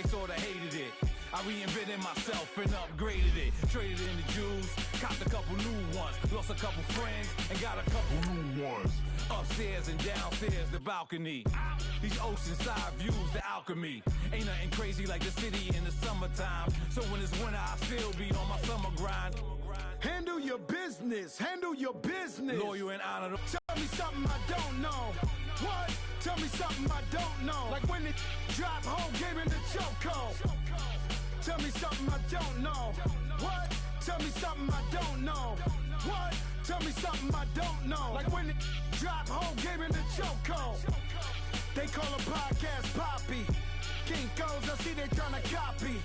they sorta hated it. I reinvented myself and upgraded it. Traded in the Jews, copped a couple new ones. Lost a couple friends and got a couple new ones. Upstairs and downstairs, the balcony. These oceanside views, the alchemy. Ain't nothing crazy like the city in the summertime. So when it's winter, I still be on my summer grind. Handle your business, handle your business. Loyal and honorable. Tell me something I don't know. What? Tell me something I don't know. Like when it drop home, game in the chokehold. Tell me something I don't know. What? Tell me something I don't know. What? Tell me something I don't know. Like when it drop home, game in the chokehold. They call a podcast Poppy. Kinkos, I see they tryna copy.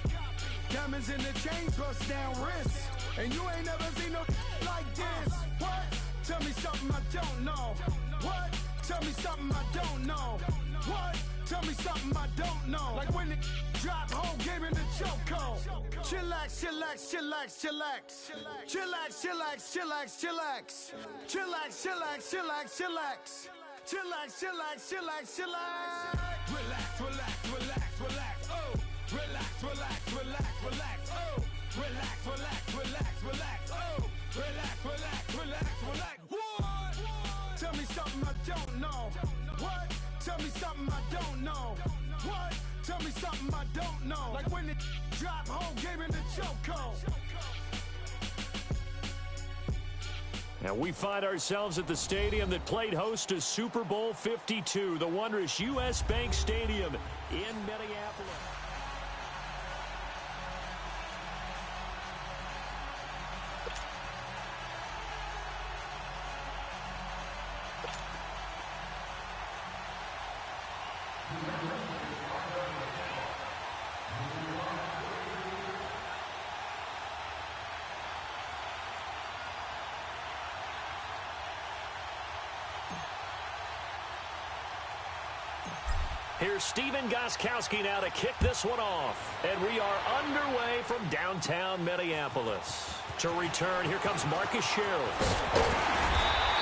Diamonds in the chains, bust down wrists. And you ain't never seen no like this. What? Tell me something I don't know. What? Tell me something I don't know. What? Tell me something I don't know. Like when it drop home, game in the chokehold. Chillax, chillax, chillax, chillax. Chillax, chillax, chillax, chillax. Chillax, chillax, chillax, chillax. Chillax, chillax, chillax, chillax. Relax, relax, relax, relax, oh. Relax, relax, relax, relax, oh. Relax, relax, relax, relax, oh. Relax, relax, relax, relax. What? Tell me something I don't know. What? Tell me something I don't know. What? Tell me something I don't know. Like when it drop home, game in the chokehold. And we find ourselves at the stadium that played host to Super Bowl 52, the wondrous U.S. Bank Stadium in Minneapolis. Here's Steven Gostkowski now to kick this one off. And we are underway from downtown Minneapolis. To return, here comes Marcus Sherrills.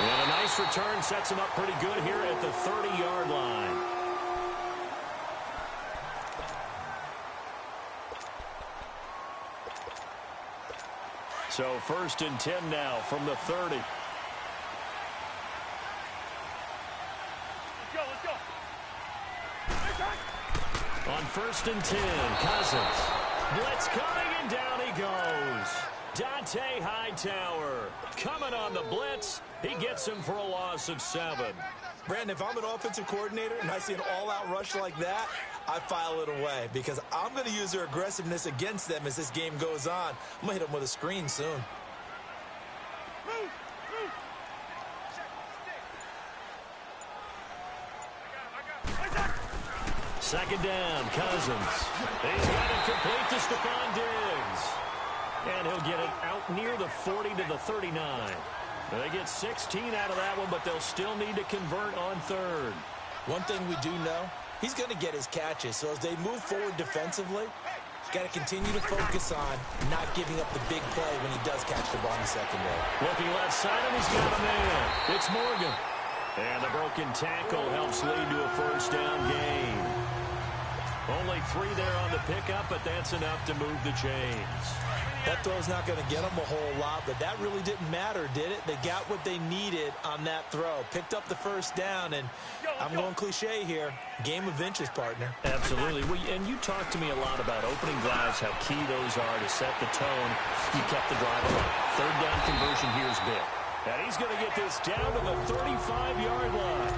And a nice return sets him up pretty good here at the 30-yard line. So 1st and 10 now from the 30. On 1st and 10, Cousins. Blitz coming, and down he goes. Dante Hightower coming on the blitz. He gets him for a loss of 7. Brandon, if I'm an offensive coordinator and I see an all-out rush like that, I file it away because I'm going to use their aggressiveness against them as this game goes on. I'm going to hit them with a screen soon. Second down, Cousins. He's got it complete to Stephon Diggs. And he'll get it out near the 40 to the 39. They get 16 out of that one, but they'll still need to convert on 3rd. One thing we do know, he's going to get his catches. So as they move forward defensively, got to continue to focus on not giving up the big play when he does catch the ball in the secondary. Looking left side, and he's got a man. It's Morgan. And the broken tackle helps lead to a 1st down gain. Only 3 there on the pickup, but that's enough to move the chains. That throw's not going to get them a whole lot, but that really didn't matter, did it? They got what they needed on that throw. Picked up the 1st down, and I'm going cliche here. Game of inches, partner. Absolutely. Well, and you talked to me a lot about opening drives, how key those are to set the tone. You kept the drive alive. 3rd down conversion here is big. And he's going to get this down to the 35-yard line.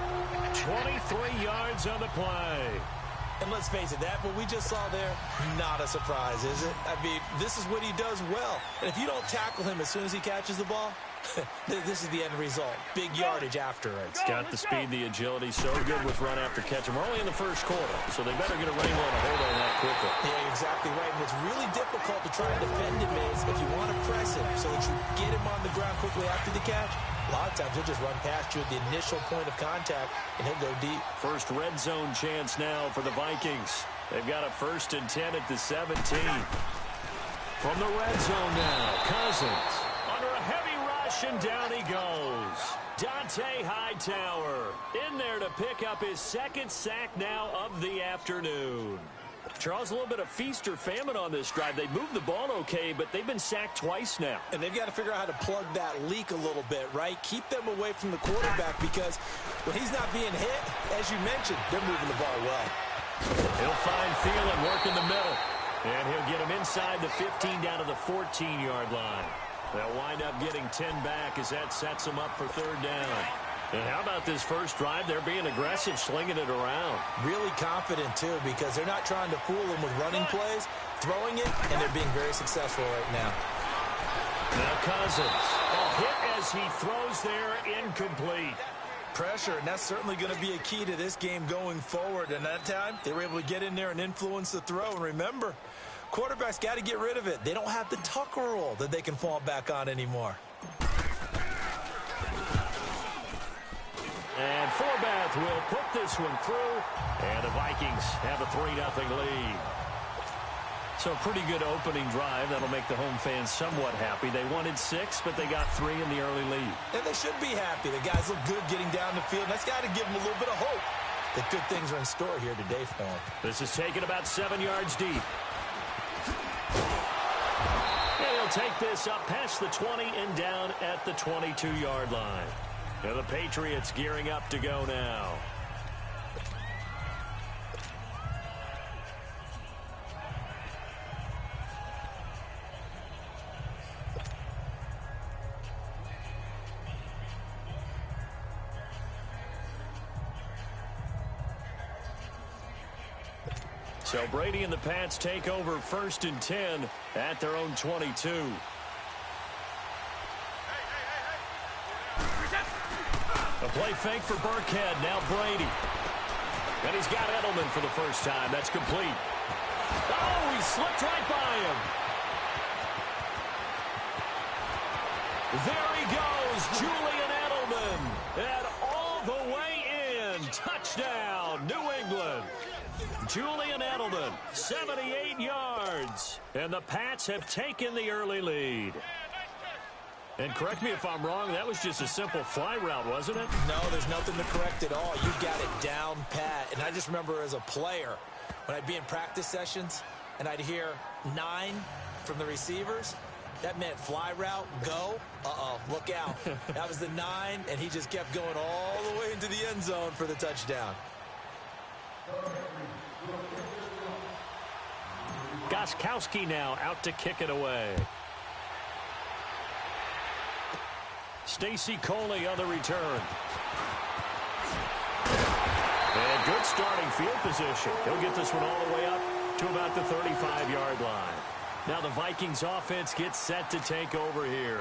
23 yards on the play. And let's face it, that what we just saw there, not a surprise, is it? I mean, this is what he does well. And if you don't tackle him as soon as he catches the ball, this is the end result. Big yardage after it. It's got the speed, the agility, so good with run after catch. And we're only in the 1st quarter, so they better get a wrangle and a hold on that quickly. Yeah, exactly right. And what's really difficult to try and defend him is if you want to press him so that you get him on the ground quickly after the catch, a lot of times he'll just run past you at the initial point of contact, and he'll go deep. First red zone chance now for the Vikings. They've got a 1st and 10 at the 17. From the red zone now, Cousins. Under a heavy rush, and down he goes. Dante Hightower in there to pick up his 2nd sack now of the afternoon. Charles, a little bit of feast or famine on this drive. They moved the ball okay, but they've been sacked twice now. And they've got to figure out how to plug that leak a little bit, right? Keep them away from the quarterback because when he's not being hit, as you mentioned, they're moving the ball well. He'll find Thielen, work in the middle. And he'll get him inside the 15 down to the 14-yard line. They'll wind up getting 10 back as that sets them up for third down. And how about this first drive? They're being aggressive, slinging it around. Really confident, too, because they're not trying to fool them with running plays, throwing it, and they're being very successful right now. Now Cousins. A hit as he throws there, incomplete. Pressure, and that's certainly going to be a key to this game going forward. And that time, they were able to get in there and influence the throw. And remember, quarterbacks got to get rid of it. They don't have the Tucker rule that they can fall back on anymore. And Forbath will put this one through, and the Vikings have a 3-0 lead. So a pretty good opening drive. That'll make the home fans somewhat happy. They wanted 6, but they got 3 in the early lead. And they should be happy. The guys look good getting down the field. That's got to give them a little bit of hope that good things are in store here today for them. This is taken about 7 yards deep. And he'll take this up past the 20 and down at the 22-yard line. And the Patriots gearing up to go now. So Brady and the Pats take over 1st and 10 at their own 22. A play fake for Burkhead. Now Brady. And he's got Edelman for the first time. That's complete. Oh, he slipped right by him. There he goes, Julian Edelman. And all the way in. Touchdown, New England. Julian Edelman, 78 yards. And the Pats have taken the early lead. And correct me if I'm wrong, that was just a simple fly route, wasn't it? No, there's nothing to correct at all. You got it down pat. And I just remember as a player, when I'd be in practice sessions and I'd hear 9 from the receivers, that meant fly route, go. Uh-oh, look out. That was the 9, and he just kept going all the way into the end zone for the touchdown. Gostkowski now out to kick it away. Stacy Coley on the return. And good starting field position. He'll get this one all the way up to about the 35-yard line. Now the Vikings offense gets set to take over here.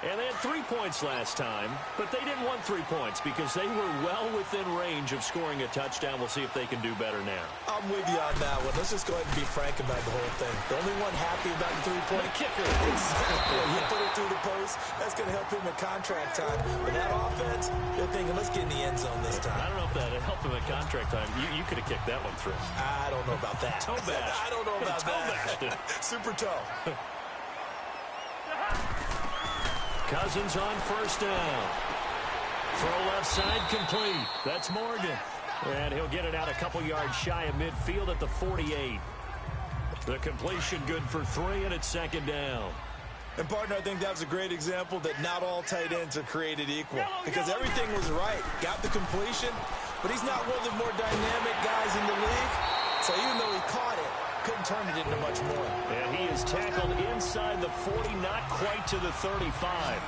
And they had 3 points last time, but they didn't want 3 points because they were well within range of scoring a touchdown. We'll see if they can do better now. I'm with you on that one. Let's just go ahead and be frank about the whole thing. The only one happy about the 3-point kicker. Exactly. He put it through the post. That's going to help him at contract time. But that offense, they're thinking, let's get in the end zone this time. I don't know if that helped him at contract time. You could have kicked that one through. I don't know about that. Toe bash. I don't know about that. Super toe. Cousins on first down. Throw left side complete. That's Morgan. And he'll get it out a couple yards shy of midfield at the 48. The completion good for 3, and it's 2nd down. And, partner, I think that was a great example that not all tight ends are created equal. Because everything was right. Got the completion, but he's not one of the more dynamic guys in the league. So even though he caught it, couldn't turn it into much more. And he is tackled inside the 40, not quite to the 35.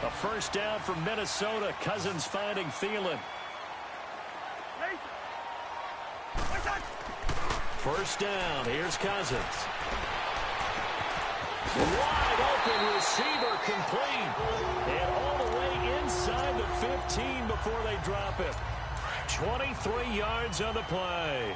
A first down from Minnesota. Cousins finding Thielen. First down. Here's Cousins. Wide open receiver complete. And all the way inside the 15 before they drop it. 23 yards on the play.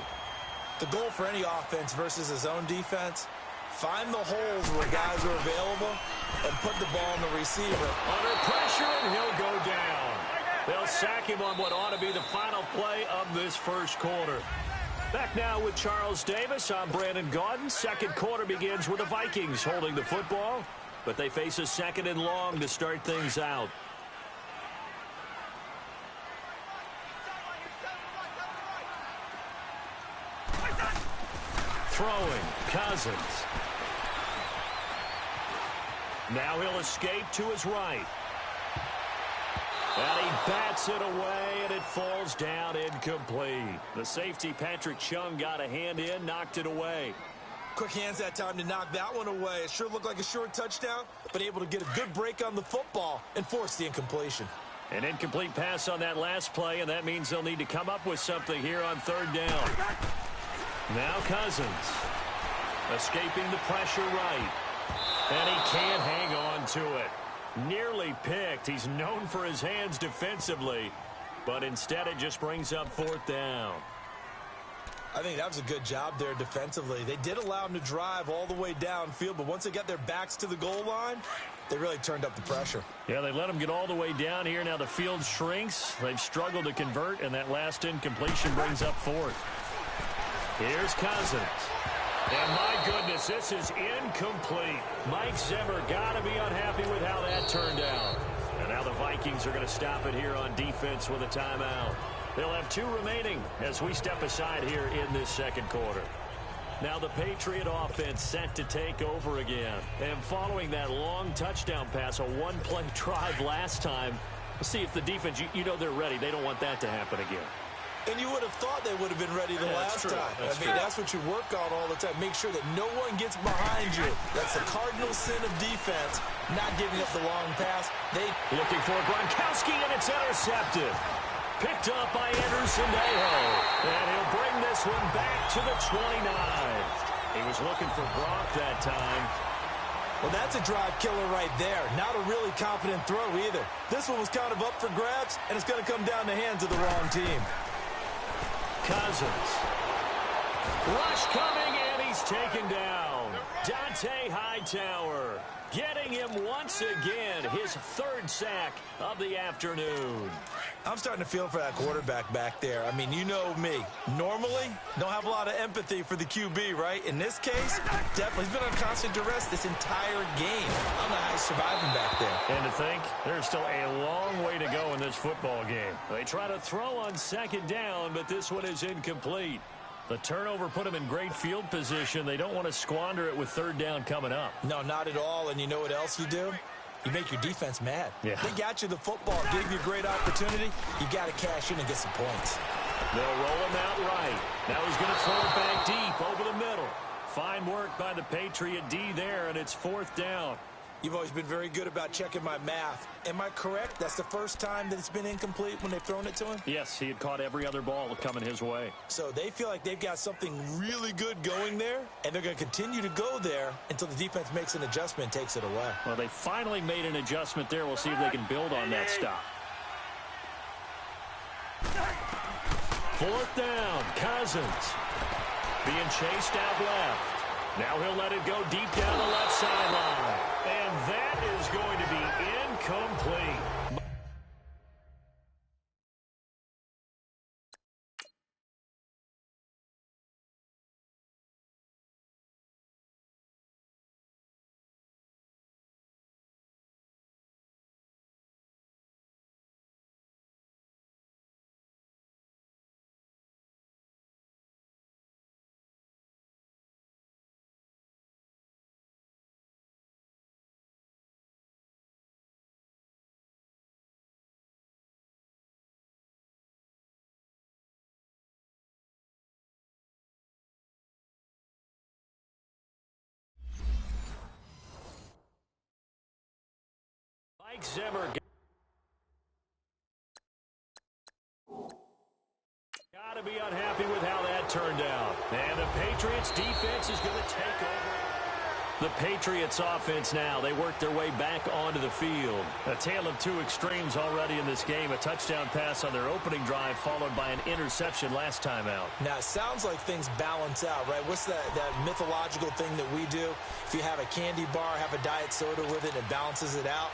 The goal for any offense versus his own defense, find the holes where guys are available and put the ball on the receiver. Under pressure, and he'll go down. They'll sack him on what ought to be the final play of this first quarter. Back now with Charles Davis. I'm Brandon Gaudin. Second quarter begins with the Vikings holding the football, but they face a 2nd and long to start things out. throwing, Cousins. Now he'll escape to his right. And he bats it away, and it falls down incomplete. The safety, Patrick Chung, got a hand in, knocked it away. Quick hands that time to knock that one away. It sure looked like a short touchdown, but able to get a good break on the football and force the incompletion. An incomplete pass on that last play, and that means they'll need to come up with something here on third down. Now Cousins escaping the pressure right. And he can't hang on to it. Nearly picked. He's known for his hands defensively, but instead it just brings up fourth down. I think that was a good job there defensively. They did allow him to drive all the way downfield, but once they got their backs to the goal line, they really turned up the pressure. Yeah, they let him get all the way down here. Now the field shrinks. They've struggled to convert, and that last incompletion brings up fourth. Here's Cousins. And my goodness, this is incomplete. Mike Zimmer got to be unhappy with how that turned out. And now the Vikings are going to stop it here on defense with a timeout. They'll have 2 remaining as we step aside here in this second quarter. Now the Patriot offense set to take over again. And following that long touchdown pass, a one-play drive last time, let's see if the defense, you know they're ready. They don't want that to happen again. And you would have thought they would have been ready the last time. That's what you work on all the time. Make sure that no one gets behind you. That's the cardinal sin of defense, not giving up the long pass. Looking for Gronkowski, and it's intercepted. Picked up by Anderson Aho. And he'll bring this one back to the 29. He was looking for Gronk that time. Well, that's a drive killer right there. Not a really confident throw either. This one was kind of up for grabs, and it's going to come down the hands of the wrong team. Cousins. Rush coming, and he's taken down. Dante Hightower getting him once again, his 3rd sack of the afternoon. I'm starting to feel for that quarterback back there. I mean, you know me. Normally, don't have a lot of empathy for the QB, right? In this case, definitely. He's been on constant duress this entire game. I don't know how he's surviving back there. And to think, there's still a long way to go in this football game. They try to throw on second down, but this one is incomplete. The turnover put them in great field position. They don't want to squander it with third down coming up. No, not at all. And you know what else you do? You make your defense mad. Yeah. They got you the football, gave you a great opportunity. You got to cash in and get some points. They'll roll him out right. Now he's going to throw it back deep over the middle. Fine work by the Patriot D there, and it's fourth down. You've always been very good about checking my math. Am I correct? That's the first time that it's been incomplete when they've thrown it to him? Yes, he had caught every other ball coming his way. So they feel like they've got something really good going there, and they're going to continue to go there until the defense makes an adjustment and takes it away. Well, they finally made an adjustment there. We'll see if they can build on that stop. Fourth down, Cousins being chased out left. Now he'll let it go deep down the left sideline. And that is going to be incomplete. Mike Zimmer got to be unhappy with how that turned out. And the Patriots defense is going to take over. The Patriots offense now, they work their way back onto the field. A tale of 2 extremes already in this game. A touchdown pass on their opening drive followed by an interception last time out. Now, it sounds like things balance out, right? What's that mythological thing that we do? If you have a candy bar, have a diet soda with it, it balances it out.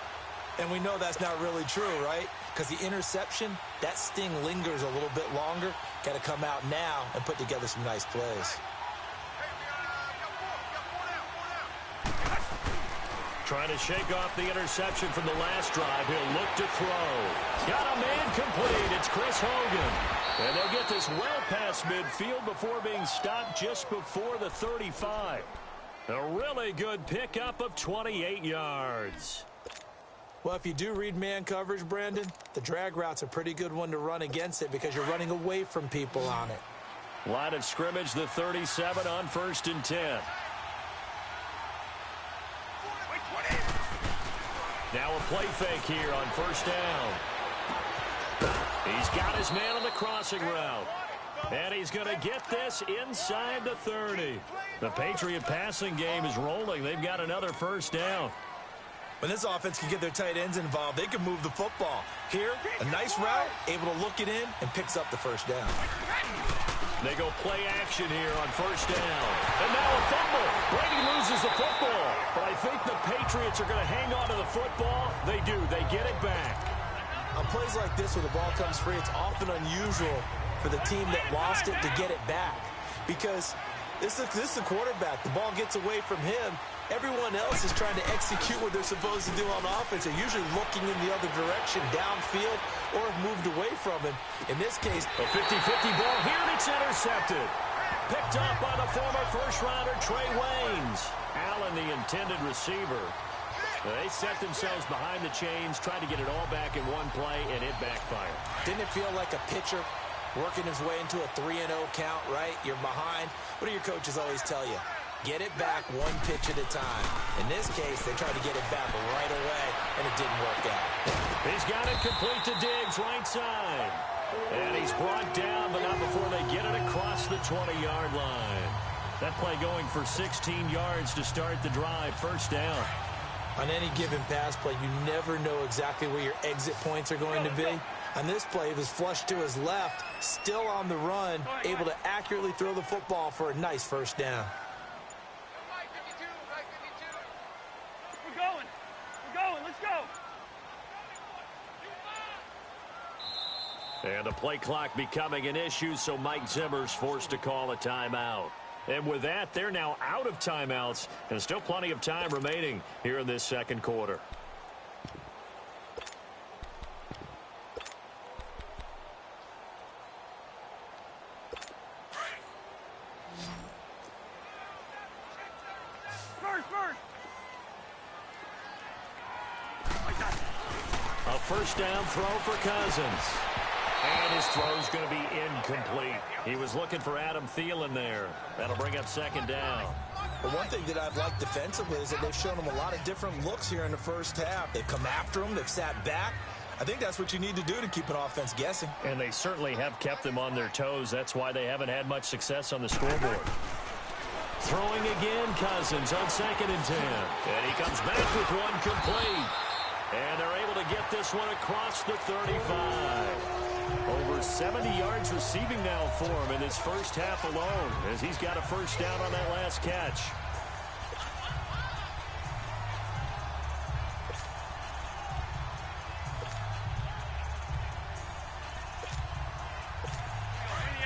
And we know that's not really true, right? Because the interception, that sting lingers a little bit longer. Got to come out now and put together some nice plays. Trying to shake off the interception from the last drive. He'll look to throw. Got a man complete. It's Chris Hogan. And they'll get this well past midfield before being stopped just before the 35. A really good pickup of 28 yards. Well, if you do read man coverage, Brandon, the drag route's a pretty good one to run against it because you're running away from people on it. Line of scrimmage, the 37 on 1st and 10. Now a play fake here on 1st down. He's got his man on the crossing route. And he's going to get this inside the 30. The Patriot passing game is rolling. They've got another 1st down. When this offense can get their tight ends involved, they can move the football. Here, a nice route, able to look it in, and picks up the 1st down. They go play action here on 1st down. And now a fumble. Brady loses the football. But I think the Patriots are going to hang on to the football. They do. They get it back. On plays like this where the ball comes free, it's often unusual for the team that lost it to get it back. Because this is the quarterback. The ball gets away from him. Everyone else is trying to execute what they're supposed to do on offense. They're usually looking in the other direction, downfield, or have moved away from him. In this case, a 50-50 ball here, and it's intercepted. Picked up by the former first-rounder, Trey Waynes. Allen, the intended receiver. They set themselves behind the chains, tried to get it all back in one play, and it backfired. Didn't it feel like a pitcher working his way into a 3-0 count, right? You're behind. What do your coaches always tell you? Get it back one pitch at a time. In this case, they tried to get it back right away, and it didn't work out. He's got it complete to Diggs, right side. And he's brought down, but not before they get it across the 20-yard line. That play going for 16 yards to start the drive, 1st down. On any given pass play, you never know exactly where your exit points are going to be. On this play, it was flushed to his left, still on the run, able to accurately throw the football for a nice 1st down. And the play clock becoming an issue, so Mike Zimmer's forced to call a timeout. And with that, they're now out of timeouts, and still plenty of time remaining here in this 2nd quarter. A 1st down throw for Cousins. And his throw's going to be incomplete. He was looking for Adam Thielen there. That'll bring up 2nd down. Well, one thing that I've liked defensively is that they've shown him a lot of different looks here in the 1st half. They've come after him. They've sat back. I think that's what you need to do to keep an offense guessing. And they certainly have kept them on their toes. That's why they haven't had much success on the scoreboard. Throwing again, Cousins on 2nd and 10. And he comes back with one complete. And they're able to get this one across the 35. Over 70 yards receiving now for him in his 1st half alone, as he's got a 1st down on that last catch.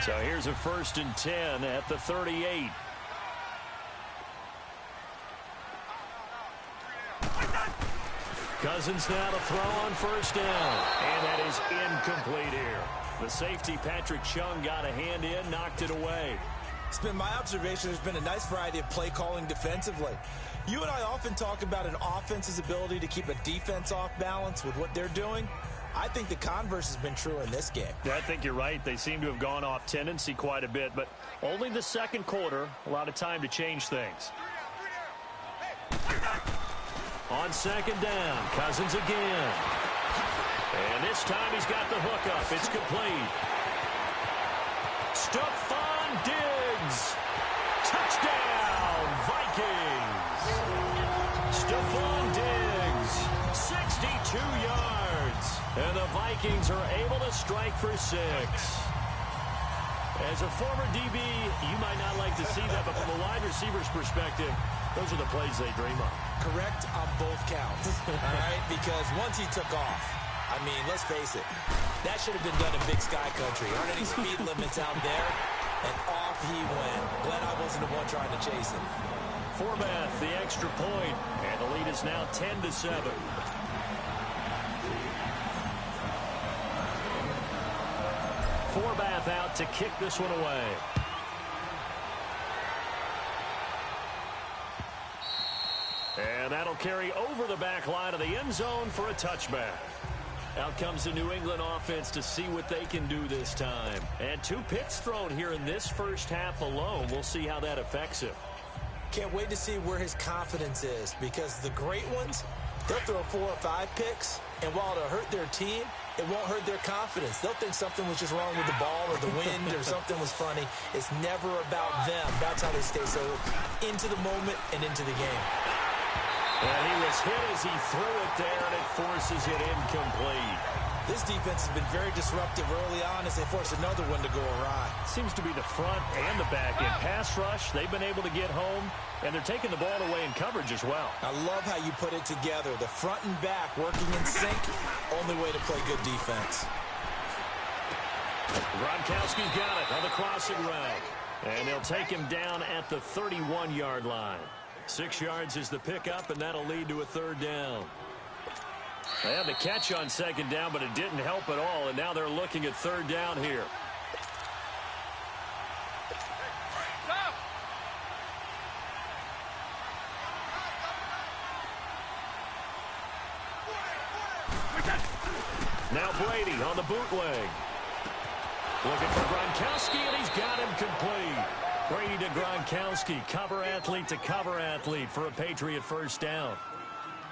So here's a 1st and 10 at the 38. Cousins now to throw on 1st down. And that is incomplete here. The safety, Patrick Chung, got a hand in, knocked it away. It's been my observation there's been a nice variety of play calling defensively. You and I often talk about an offense's ability to keep a defense off balance with what they're doing. I think the converse has been true in this game. Yeah, I think you're right. They seem to have gone off tendency quite a bit, but only the 2nd quarter, a lot of time to change things. On 2nd down, Cousins again. And this time he's got the hook up. It's complete. Stephon Diggs. Touchdown, Vikings. Stephon Diggs, 62 yards. And the Vikings are able to strike for 6. As a former DB, you might not like to see that, but from a wide receiver's perspective, those are the plays they dream of. Correct on both counts, all right? Because once he took off, I mean, let's face it, that should have been done in Big Sky Country. Aren't any speed limits out there? And off he went. Glad I wasn't the one trying to chase him. Forbath, the extra point, and the lead is now 10-7. Forbath out to kick this one away. And that'll carry over the back line of the end zone for a touchback. Out comes the New England offense to see what they can do this time. And 2 picks thrown here in this first half alone. We'll see how that affects him. Can't wait to see where his confidence is, because the great ones, they'll throw 4 or 5 picks, and while it'll hurt their team, it won't hurt their confidence. They'll think something was just wrong with the ball or the wind or something was funny. It's never about them. That's how they stay so into the moment and into the game. And he was hit as he threw it there, and it forces it incomplete. This defense has been very disruptive early on as they force another one to go awry. Seems to be the front and the back. In pass rush, they've been able to get home, and they're taking the ball away in coverage as well. I love how you put it together. The front and back working in sync, only way to play good defense. Gronkowski's got it on the crossing route. And they'll take him down at the 31-yard line. 6 yards is the pickup, and that'll lead to a 3rd down. They had the catch on 2nd down, but it didn't help at all, and now they're looking at 3rd down here. Now Brady on the bootleg. Looking for Gronkowski, and he's got him complete. Brady to Gronkowski, cover athlete to cover athlete for a Patriot 1st down.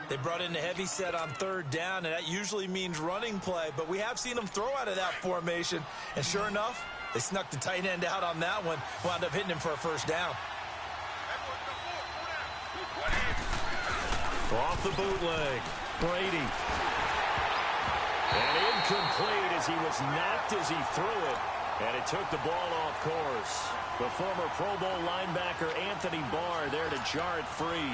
They brought in a heavy set on 3rd down, and that usually means running play, but we have seen them throw out of that formation, and sure enough, they snuck the tight end out on that one, wound up hitting him for a 1st down. Off the bootleg, Brady. And incomplete as he was knocked as he threw it, and it took the ball off course. The former Pro Bowl linebacker Anthony Barr there to jar it free.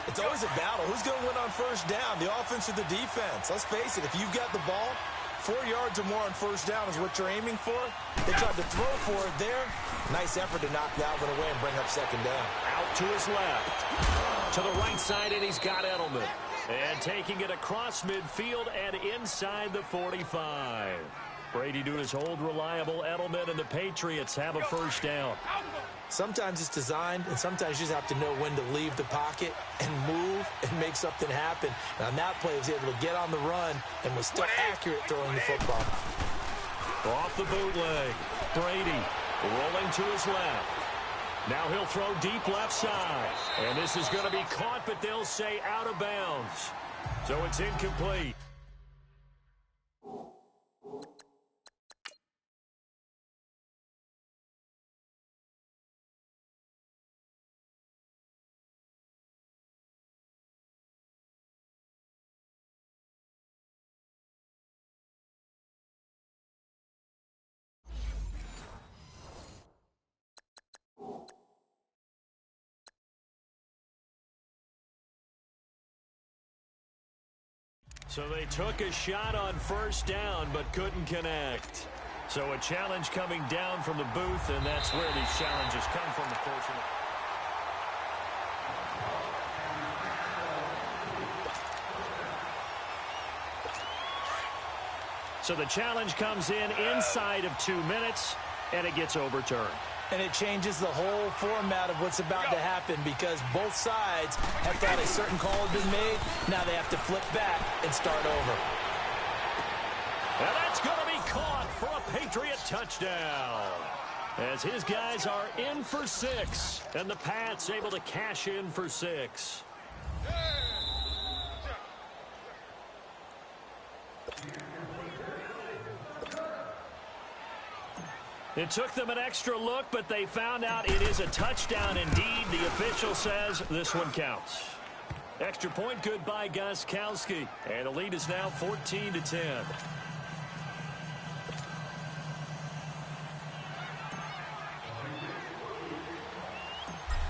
It's always a battle. Who's going to win on 1st down, the offense or the defense? Let's face it, if you've got the ball, 4 yards or more on 1st down is what you're aiming for. They tried to throw for it there. Nice effort to knock that one away and bring up 2nd down. Out to his left. To the right side, and he's got Edelman. And taking it across midfield and inside the 45. Brady doing his old reliable Edelman, and the Patriots have a 1st down. Sometimes it's designed, and sometimes you just have to know when to leave the pocket and move and make something happen. And on that play, he was able to get on the run and was still accurate throwing the football. Off the bootleg, Brady rolling to his left. Now he'll throw deep left side. And this is going to be caught, but they'll say out of bounds. So it's incomplete. So they took a shot on 1st down, but couldn't connect. So a challenge coming down from the booth, and that's where these challenges come from, of course. So the challenge comes in inside of 2 minutes, and it gets overturned. And it changes the whole format of what's about to happen, because both sides have thought a certain call has been made. Now they have to flip back and start over. And that's going to be caught for a Patriot touchdown, as his guys are in for 6, and the Pats able to cash in for 6. It took them an extra look, but they found out it is a touchdown indeed. The official says this one counts. Extra point good by Gostkowski, and the lead is now 14-10.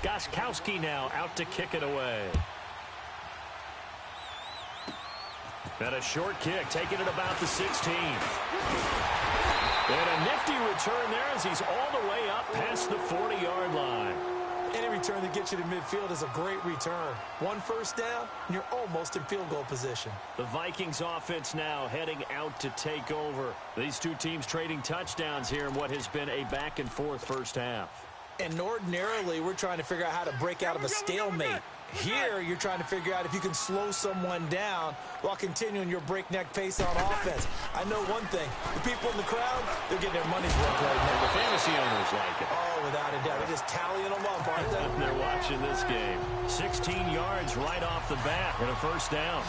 Gostkowski now out to kick it away. And a short kick, taking it about the 16. And a nifty return there as he's all the way up past the 40-yard line. And he return to get you to midfield is a great return. 1 first down, and you're almost in field goal position. The Vikings offense now heading out to take over. These two teams trading touchdowns here in what has been a back-and-forth first half. And ordinarily, we're trying to figure out how to break out of a stalemate. Here, you're trying to figure out if you can slow someone down while continuing your breakneck pace on offense. I know one thing. The people in the crowd, they're getting their money's worth right now. The fantasy owners like it. Oh, without a doubt. They're just tallying them up, aren't they? They're watching this game. 16 yards right off the bat and a first down.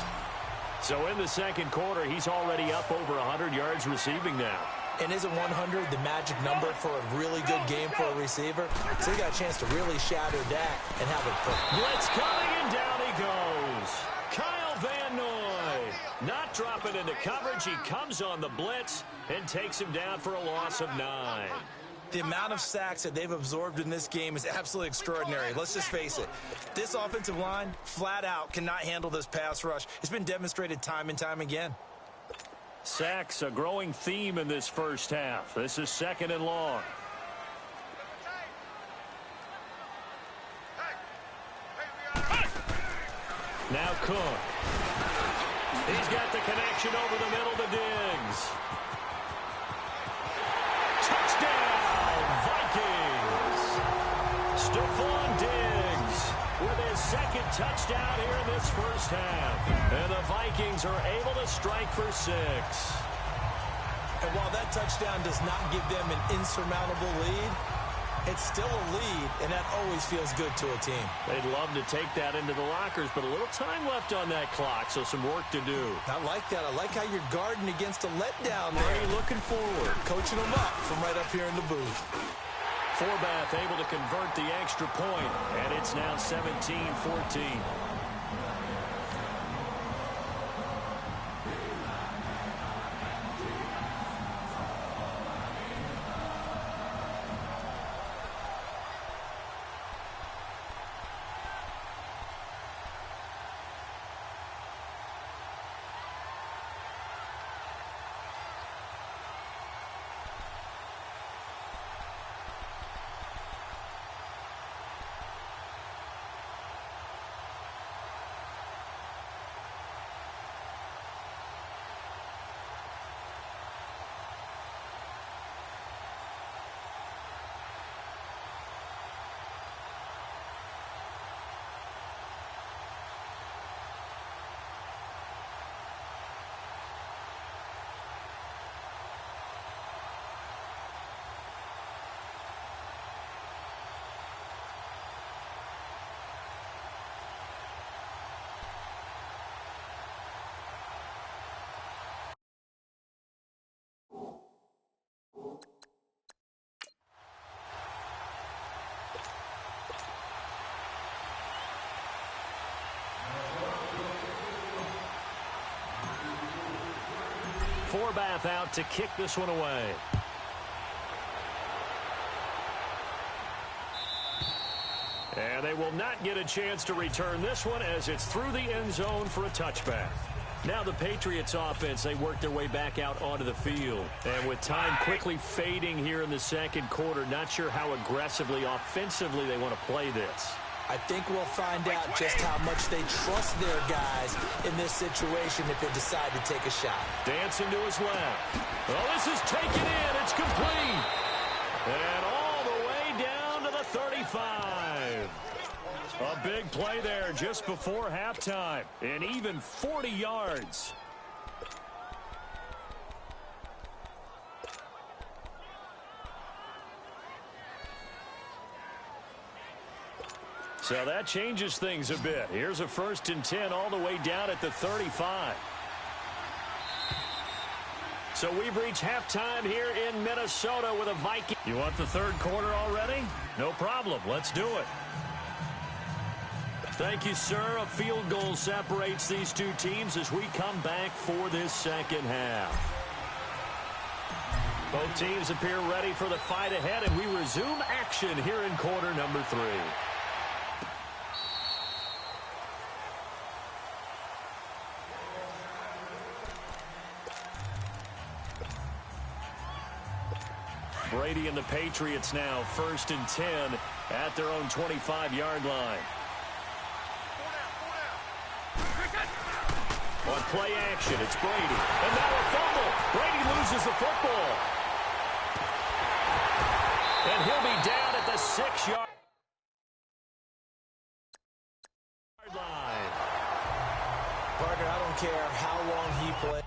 So in the second quarter, he's already up over 100 yards receiving now. And isn't 100 the magic number for a really good game for a receiver? So he got a chance to really shatter that and have it put. Blitz coming, and down he goes. Kyle Van Noy not dropping into coverage. He comes on the blitz and takes him down for a loss of 9. The amount of sacks that they've absorbed in this game is absolutely extraordinary. Let's just face it. This offensive line, flat out, cannot handle this pass rush. It's been demonstrated time and time again. Sacks, a growing theme in this first half. This is 2nd and long. Now Cook. He's got the connection over the middle to Diggs. Touchdown, Vikings. Stephon Diggs with his 2nd touchdown here in this first half. And the Vikings are able to strike for 6. And while that touchdown does not give them an insurmountable lead, it's still a lead, and that always feels good to a team. They'd love to take that into the lockers, but a little time left on that clock, so some work to do. I like that. I like how you're guarding against a letdown there. Very looking forward. Coaching them up from right up here in the booth. Forbath able to convert the extra point, and it's now 17-14. Forbath out to kick this one away. And they will not get a chance to return this one as it's through the end zone for a touchback. Now the Patriots offense, they work their way back out onto the field. And with time quickly fading here in the second quarter, not sure how aggressively, offensively they want to play this. I think we'll find out just how much they trust their guys in this situation if they decide to take a shot. Dancing to his left. Oh, this is taken in. It's complete. And all the way down to the 35. A big play there just before halftime. And even 40 yards. So that changes things a bit. Here's a 1st and 10 all the way down at the 35. So we've reached halftime here in Minnesota with a Viking. You want the third quarter already? No problem. Let's do it. Thank you, sir. A field goal separates these two teams as we come back for this second half. Both teams appear ready for the fight ahead, and we resume action here in quarter number 3. Brady and the Patriots now 1st and 10 at their own 25-yard line. On play action, it's Brady. And now a fumble. Brady loses the football. And he'll be down at the 6-yard line. Partner, I don't care how long he plays.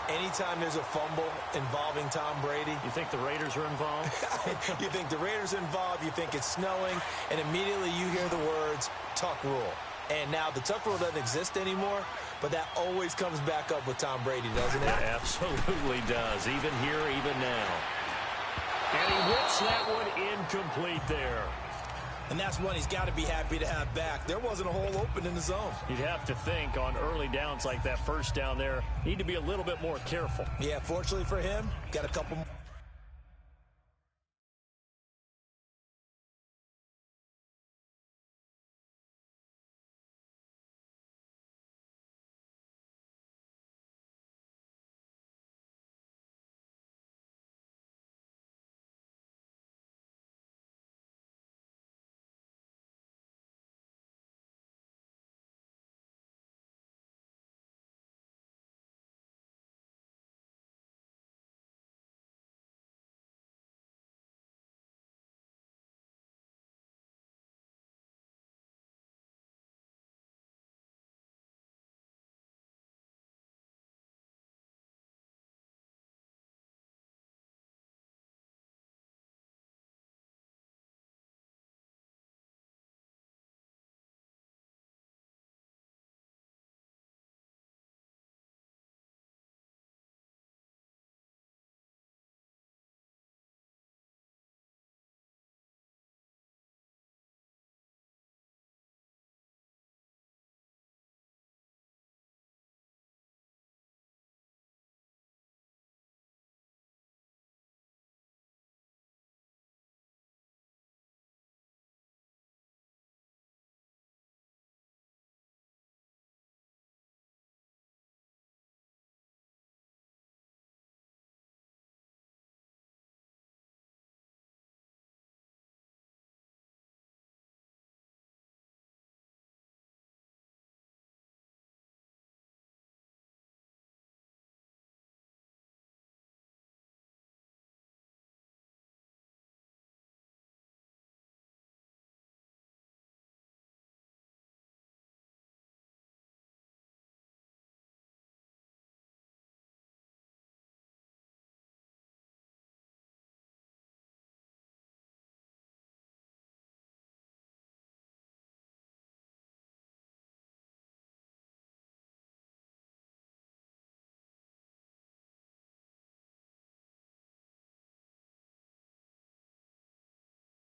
Anytime there's a fumble involving Tom Brady. You think the Raiders are involved? You think the Raiders are involved, you think it's snowing, and immediately you hear the words, tuck rule. And now the tuck rule doesn't exist anymore, but that always comes back up with Tom Brady, doesn't it? It absolutely does, even here, even now. And he whips that one incomplete there. And that's one he's got to be happy to have back. There wasn't a hole open in the zone. You'd have to think on early downs like that first down there, need to be a little bit more careful. Yeah, fortunately for him, got a couple more.